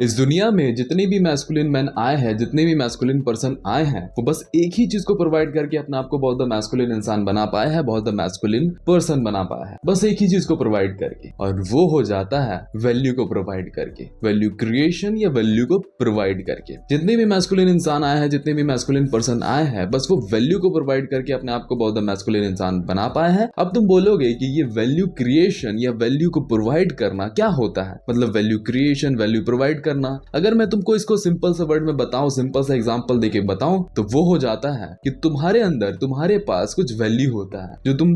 इस दुनिया में जितने भी मैस्कुलिन मैन आए हैं, जितने भी मैस्कुलिन पर्सन आए हैं, वो बस एक ही चीज को प्रोवाइड करके अपने आप को बहुत द मैस्कुलिन इंसान बना पाए हैं, बहुत द मैस्कुलिन पर्सन बना पाया है, बस एक ही चीज को प्रोवाइड करके, और वो हो जाता है वैल्यू को प्रोवाइड करके, वैल्यू क्रिएशन या वैल्यू को प्रोवाइड करके। जितने भी मैस्कुलिन इंसान आए हैं, जितने भी मैस्कुलिन पर्सन आए हैं, बस वो वैल्यू को प्रोवाइड करके अपने आप को बहुत द मैस्कुलिन इंसान बना पाए हैं। अब तुम बोलोगे कि ये वैल्यू क्रिएशन या वैल्यू को प्रोवाइड करना क्या होता है, मतलब वैल्यू क्रिएशन, वैल्यू प्रोवाइड करना। अगर मैं तुमको इसको सिंपल से वर्ड में बताऊं, सिंपल सा एग्जांपल देके बताऊं, तो वो हो जाता है कि तुम्हारे अंदर, तुम्हारे पास कुछ वैल्यू होता है, जो तुम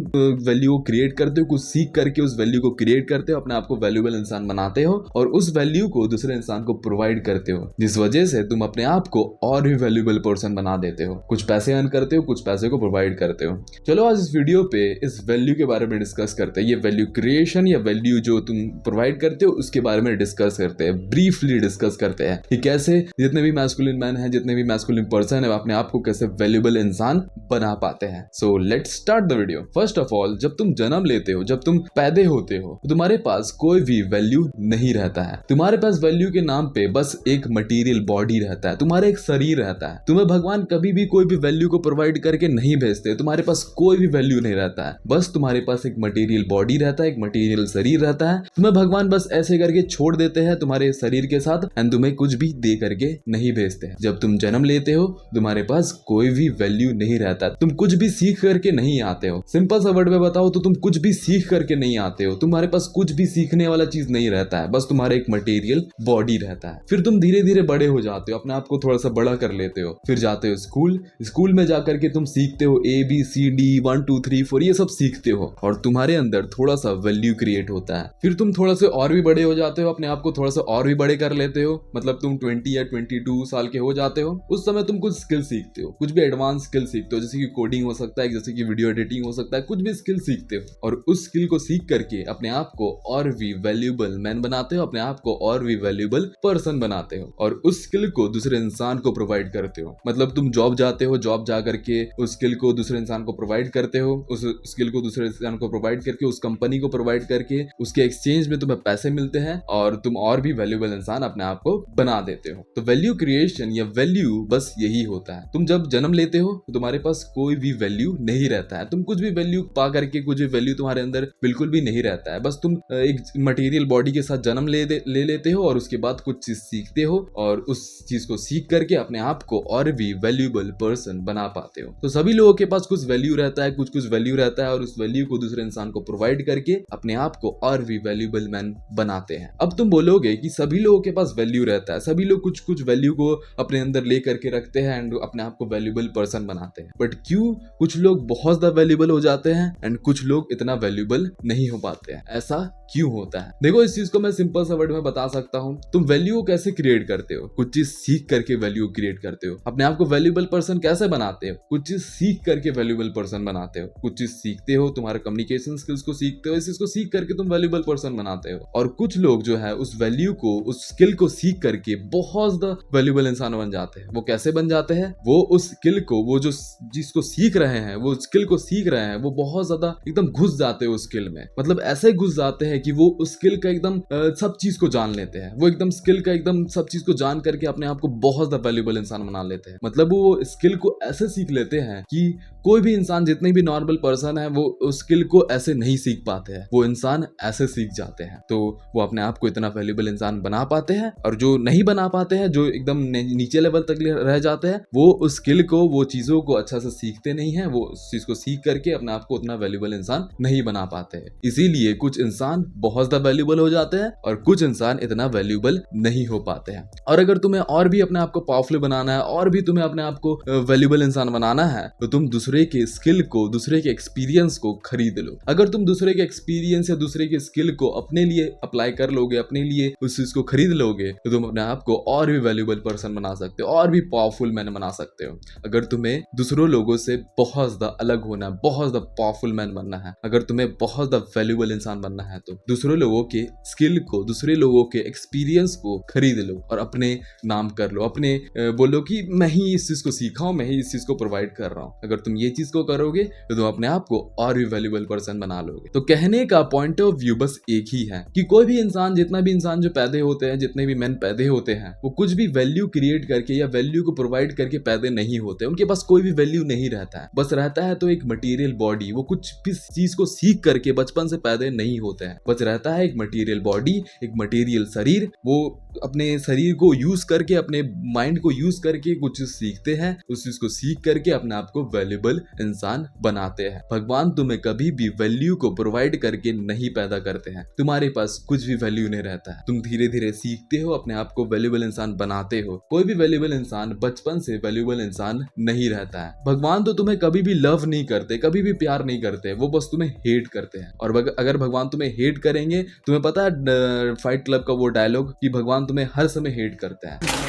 वैल्यू को क्रिएट करते हो, कुछ सीख करके उस वैल्यू को क्रिएट करते हो, अपने आप को वैल्यूएबल इंसान बनाते हो और उस वैल्यू को दूसरे इंसान को प्रोवाइड करते हो, जिस वजह से तुम अपने आप को और भी वैल्यूएबल पर्सन बना देते हो। कुछ पैसे अर्न करते हो, कुछ पैसे को प्रोवाइड करते हो। चलो आज इस वीडियो पे इस वैल्यू के बारे में डिस्कस करते हैं। ये वैल्यू क्रिएशन या वैल्यू जो तुम प्रोवाइड करते हो उसके बारे में डिस्कस करते हैं, ब्रीफली डिस्कस करते हैं कि कैसे जितने भी मैस्कुलिन मैन हैं, जितने भी मैस्कुलिन पर्सन है, अपने आप को कैसे वैल्यूएबल इंसान बना पाते हैं। So let's start the video. First of all, जब तुम जन्म लेते हो, जब तुम पैदा होते हो, तो तुम्हारे पास कोई भी वैल्यू नहीं रहता है। तुम्हारे पास वैल्यू के नाम पे बस एक मटेरियल बॉडी रहता है, तुम्हारा एक शरीर रहता है। तुम्हें भगवान कभी भी कोई भी वैल्यू को प्रोवाइड करके नहीं भेजते, तुम्हारे पास कोई भी वैल्यू नहीं रहता है, बस तुम्हारे पास एक मटेरियल बॉडी रहता है, एक मटेरियल शरीर रहता है। तुम्हें भगवान बस ऐसे करके छोड़ देते हैं तुम्हारे शरीर के साथ, एंड तुम्हें कुछ भी दे करके नहीं भेजते हैं। जब तुम जन्म लेते हो, तुम्हारे पास कोई भी वैल्यू नहीं रहता, तुम कुछ भी सीख करके नहीं आते हो। सिंपल सा वर्ड में बताओ तो तुम कुछ भी सीख करके नहीं आते हो, तुम्हारे पास कुछ भी सीखने वाला चीज नहीं रहता है, बस तुम्हारा एक मटेरियल बॉडी रहता है। फिर तुम धीरे धीरे बड़े हो जाते हो, अपने आप को थोड़ा सा बड़ा कर लेते हो, फिर जाते हो स्कूल, स्कूल में जाकर के तुम सीखते हो ABCD 1 2 3 4 ये सब सीखते हो, और तुम्हारे अंदर थोड़ा सा वैल्यू क्रिएट होता है। फिर तुम थोड़ा से और भी बड़े हो जाते हो, अपने आप को थोड़ा सा और भी बड़े कर लेते हो, मतलब तुम 20 या 22 साल के हो जाते हो। उस समय तुम कुछ स्किल सीखते हो, कुछ भी एडवांस स्किल सीखते हो, जैसे कि कोडिंग हो सकता है, जैसे कि वीडियो एडिटिंग हो सकता है, कुछ भी स्किल सीखते हो, और उस स्किल को सीख करके अपने आप को और भी वैल्यूएबल मैन बनाते हो, अपने आप को और भी वैल्यूएबल पर्सन बनाते हो, और उस स्किल को दूसरे इंसान को प्रोवाइड करते हो। मतलब तुम जॉब जाते हो, जॉब जा करके उस स्किल को दूसरे इंसान को प्रोवाइड करते हो, उस स्किल को दूसरे इंसान को प्रोवाइड करके, उस कंपनी को प्रोवाइड करके, उसके एक्सचेंज में तुम्हें पैसे मिलते हैं और तुम और भी वैल्यूएबल इंसान अपने आप को बना देते हो। तो वैल्यू क्रिएशन या वैल्यू बस यही होता है। तुम जब जन्म लेते हो तो तुम्हारे पास कोई भी वैल्यू नहीं रहता है, तुम कुछ भी वैल्यू पा करके, कुछ भी वैल्यू तुम्हारे अंदर बिल्कुल भी नहीं रहता है, बस तुम एक मटेरियल बॉडी के साथ जन्म ले लेते हो, और उसके बाद कुछ चीज सीखते हो, और उस चीज को सीख करके अपने आप को और भी वैल्यूएबल पर्सन बना पाते हो। तो सभी लोगों के पास कुछ वैल्यू रहता है, कुछ वैल्यू रहता है, और उस वैल्यू को दूसरे इंसान को प्रोवाइड करके अपने आप को और भी वैल्यूएबल मैन बनाते हैं। अब तुम बोलोगे कि सभी लोगों के पास वैल्यू रहता है, सभी लोग कुछ वैल्यू को अपने अंदर ले करके रखते हैं एंड अपने आप को वैल्यूएबल पर्सन बनाते हैं, बट क्यों कुछ लोग बहुत ज्यादा वैल्यूएबल हो जाते हैं एंड कुछ लोग इतना वैल्यूएबल नहीं हो पाते हैं? ऐसा क्यों होता है? देखो, इस चीज को मैं सिंपल सा वर्ड में बता सकता हूँ। तुम वैल्यू को कैसे क्रिएट करते हो? कुछ चीज सीख करके वैल्यू क्रिएट करते हो। अपने आप को वैल्यूएबल पर्सन कैसे बनाते हो? कुछ चीज सीख करके वैल्यूएबल पर्सन बनाते हो। कुछ चीज सीखते हो, तुम्हारे कम्युनिकेशन स्किल्स को सीखते हो, इस चीज को सीख करके तुम वैल्यूएबल पर्सन बनाते हो। और कुछ लोग जो है उस वैल्यू को, उस स्किल को सीख करके बहुत ज्यादा वैल्यूएबल इंसान बन जाते हैं। वो कैसे बन जाते हैं? वो उस स्किल को, वो जो जिसको सीख रहे हैं, वो स्किल को सीख रहे हैं, वो बहुत ज्यादा एकदम घुस जाते हैं उस स्किल में। मतलब ऐसे घुस जाते हैं कि वो उस स्किल का एकदम सब चीज को जान लेते हैं। वो एकदम स्किल का एकदम सब चीज को जान करके अपने आप को बहुत ज्यादा वैल्यूएबल इंसान बना लेते हैं। मतलब वो स्किल को ऐसे सीख लेते हैं कि कोई भी इंसान, जितने भी नॉर्मल पर्सन है, वो उस स्किल को ऐसे नहीं सीख पाते हैं, वो इंसान ऐसे सीख जाते हैं। तो वो अपने आप को इतना वैल्यूएबल इंसान बना पाते हैं, और जो नहीं बना पाते हैं, जो एकदम नीचे लेवल तक रह जाते हैं, वो उस स्किल को, वो चीजों को अच्छा से सीखते नहीं है, वो उस चीज को सीख करके अपने आप को उतना वैल्यूएबल इंसान नहीं बना पाते हैं। इसीलिए कुछ इंसान बहुत ज्यादा वैल्यूएबल हो जाते हैं और कुछ इंसान इतना वैल्यूएबल नहीं हो पाते हैं। और अगर तुम्हें और भी अपने आप को पावरफुल बनाना है, और भी तुम्हें अपने आप को वैल्यूएबल इंसान बनाना है, तो तुम दूसरे के स्किल को, दूसरे के एक्सपीरियंस को खरीद लो। अगर तुम दूसरे के एक्सपीरियंस या दूसरे के स्किल को अपने लिए अप्लाई कर लोगे, अपने लिए उस चीज को खरीद लोगे, तो तुम अपने आप को और भी वैल्यूएबल पर्सन बना सकते हो, और भी पावरफुल मैन बना सकते हो। अगर तुम्हें दूसरों लोगों से बहुत ज्यादा अलग होना है, बहुत ज्यादा पावरफुल मैन बनना है, अगर तुम्हें बहुत ज्यादा वैल्यूएबल इंसान बनना है, तो दूसरों लोगों के स्किल को, दूसरे लोगों के एक्सपीरियंस को खरीद लो और अपने नाम कर लो। अपने बोलो कि मैं ही इस चीज को सीखा हूं, मैं ही इस चीज को प्रोवाइड कर रहा हूं। अगर तुम ये चीज को करोगे तो तुम अपने आप को और भी वैल्यूएबल पर्सन बना लोगे। तो कहने का पॉइंट ऑफ व्यू बस एक ही है कि कोई भी इंसान, जितना भी इंसान जो पैदा होते हैं, जितने जितने भी मैन पैदा होते हैं वो कुछ भी वैल्यू क्रिएट करके या वैल्यू को प्रोवाइड करके पैदा नहीं होते, उनके पास कोई भी वैल्यू नहीं रहता है, बस रहता है तो एक मटेरियल बॉडी। वो कुछ भी चीज को सीख करके बचपन से पैदा नहीं होते हैं, बस रहता है एक मटेरियल बॉडी, एक मटेरियल शरीर। वो अपने शरीर को यूज करके, अपने माइंड को यूज करके कुछ चीज सीखते हैं, उस चीज को सीख करके अपने आप को वैल्यूएबल इंसान बनाते हैं। भगवान तुम्हें कभी भी वैल्यू को प्रोवाइड करके नहीं पैदा करते हैं, तुम्हारे पास कुछ भी वैल्यू नहीं रहता है, तुम धीरे धीरे सीखते हो, अपने आप को वैल्यूएबल इंसान बनाते हो। कोई भी वैल्यूएबल इंसान बचपन से वैल्यूएबल इंसान नहीं रहता है। भगवान तो तुम्हें कभी भी लव नहीं करते, कभी भी प्यार नहीं करते, वो बस तुम्हें हेट करते हैं। और अगर भगवान तुम्हें हेट करेंगे, तुम्हें पता है फाइट क्लब का वो डायलॉग कि भगवान तुम्हें हर समय हेट करते हैं।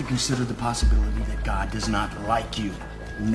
Consider the possibility that God does not like you,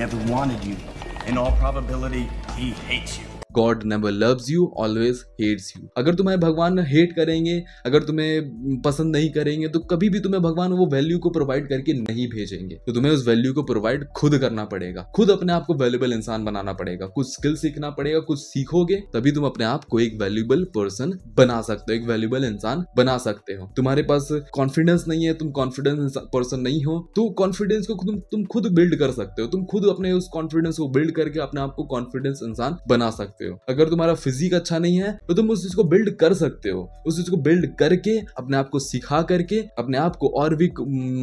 never wanted you. In all probability, He hates you. God never loves you, always hates you. अगर तुम्हें भगवान हेट करेंगे, अगर तुम्हें पसंद नहीं करेंगे, तो कभी भी तुम्हें भगवान वो वैल्यू को प्रोवाइड करके नहीं भेजेंगे। तो तुम्हें उस वैल्यू को प्रोवाइड खुद करना पड़ेगा, खुद अपने आप को वैल्यूएबल इंसान बनाना पड़ेगा, कुछ स्किल सीखना पड़ेगा, कुछ सीखोगे तभी तुम अपने आप को एक वैल्यूएबल पर्सन बना सकते हो, एक वैल्यूएबल इंसान बना सकते हो। तुम्हारे पास कॉन्फिडेंस नहीं है, तुम कॉन्फिडेंस पर्सन नहीं हो, तो कॉन्फिडेंस को तुम खुद बिल्ड कर सकते हो। तुम खुद अपने उस कॉन्फिडेंस को बिल्ड करके अपने आप को कॉन्फिडेंस इंसान बना सकते हो। अगर तुम्हारा फिजिक अच्छा नहीं है तो तुम उस चीज को बिल्ड कर सकते हो, उस चीज को बिल्ड करके अपने आप को सिखा करके अपने आप को और भी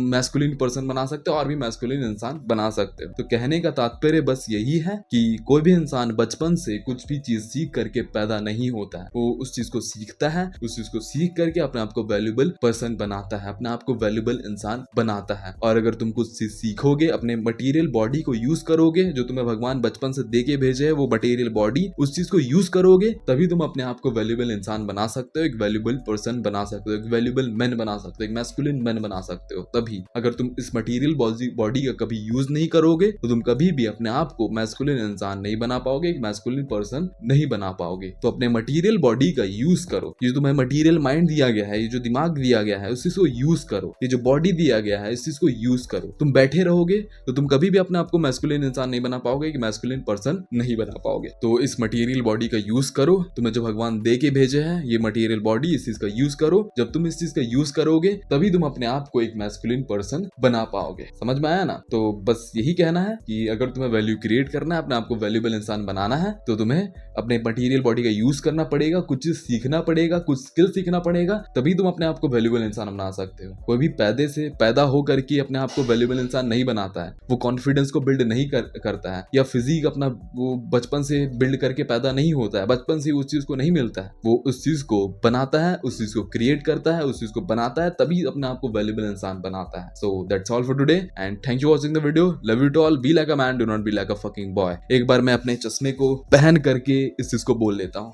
मैस्कुलिन पर्सन बना सकते हो, और भी मैस्कुलिन इंसान बना सकते हो। तो कहने का तात्पर्य बस यही है कि कोई भी इंसान बचपन से कुछ भी चीज सीख करके पैदा नहीं होता है, वो उस चीज को सीखता है, उस चीज को सीख करके अपने आप को वैल्यूएबल पर्सन बनाता है, अपने आप को वैल्यूएबल इंसान बनाता है। और अगर तुम कुछ चीज सीखोगे, अपने मटेरियल बॉडी को यूज करोगे, जो तुम्हें भगवान बचपन से दे के भेजे है वो मटेरियल बॉडी, उस चीज को यूज करोगे तभी तुम अपने आप को वैल्यूएबल इंसान बना सकते हो, एक वैल्यूएबल पर्सन बना सकते हो, एक वैल्यूएबल मैन बना सकते हो, एक मैस्कुलिन मैन बना सकते हो। तभी अगर तुम इस मटेरियल बॉडी का कभी यूज नहीं करोगे तो तुम कभी भी अपने आप को मैस्कुलिन इंसान नहीं बना पाओगे, एक मैस्कुलिन पर्सन नहीं बना पाओगे। तो अपने मटेरियल बॉडी का यूज करो, ये जो तुम्हें मटेरियल माइंड दिया गया है, ये जो दिमाग दिया गया है, उस चीज को यूज करो, ये जो बॉडी दिया गया है इस चीज को यूज करो। तुम बैठे रहोगे तो तुम कभी भी अपने आप को मैस्कुलिन इंसान नहीं बना पाओगे, एक मैस्कुलिन पर्सन नहीं बना पाओगे। तो इस मटेरियल बॉडी का यूज करो, तुम्हें जो भगवान दे के भेजे हैं ये मटेरियल बॉडी, इस चीज का यूज करो। जब तुम इस चीज का यूज करोगे तभी तुम अपने आप को एक मैस्कुलिन पर्सन बना पाओगे। समझ में आया ना? तो बस यही कहना है कि अगर तुम्हें वैल्यू क्रिएट करना है, अपने आप को वैल्यूएबल इंसान बनाना है, तो तुम्हें अपने मटेरियल बॉडी का यूज करना पड़ेगा, कुछ चीज सीखना पड़ेगा, कुछ स्किल सीखना पड़ेगा, तभी तुम अपने आप को वैल्यूएबल इंसान बना सकते हो। कोई भी पैदा होकर के अपने आप को वैल्यूएबल इंसान नहीं बनाता है, वो कॉन्फिडेंस को बिल्ड नहीं करता है, या फिजिक अपना वो बचपन से बिल्ड करके पैदा नहीं होता है, बचपन से उस चीज को नहीं मिलता है, वो उस चीज को बनाता है, उस चीज को क्रिएट करता है, उस चीज को बनाता है, तभी अपने आप को वैल्यूएबल इंसान बनाता है। So that's all for today and thank you watching the video. Love you to all, be like a man, do not be like a fucking boy. एक बार मैं अपने चश्मे को पहन करके इस चीज को बोल लेता हूँ।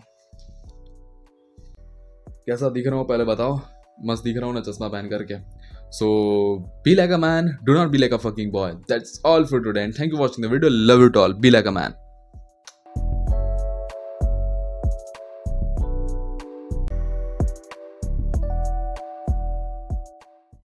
कैसा दिख रहा हूँ पहले बताओ? मस्त दिख रहा हूँ ना चश्मा पहन करके? So be like a man, do not be like a fucking boy. That's all for today and thank you for watching the video. Love it all. Be like a man.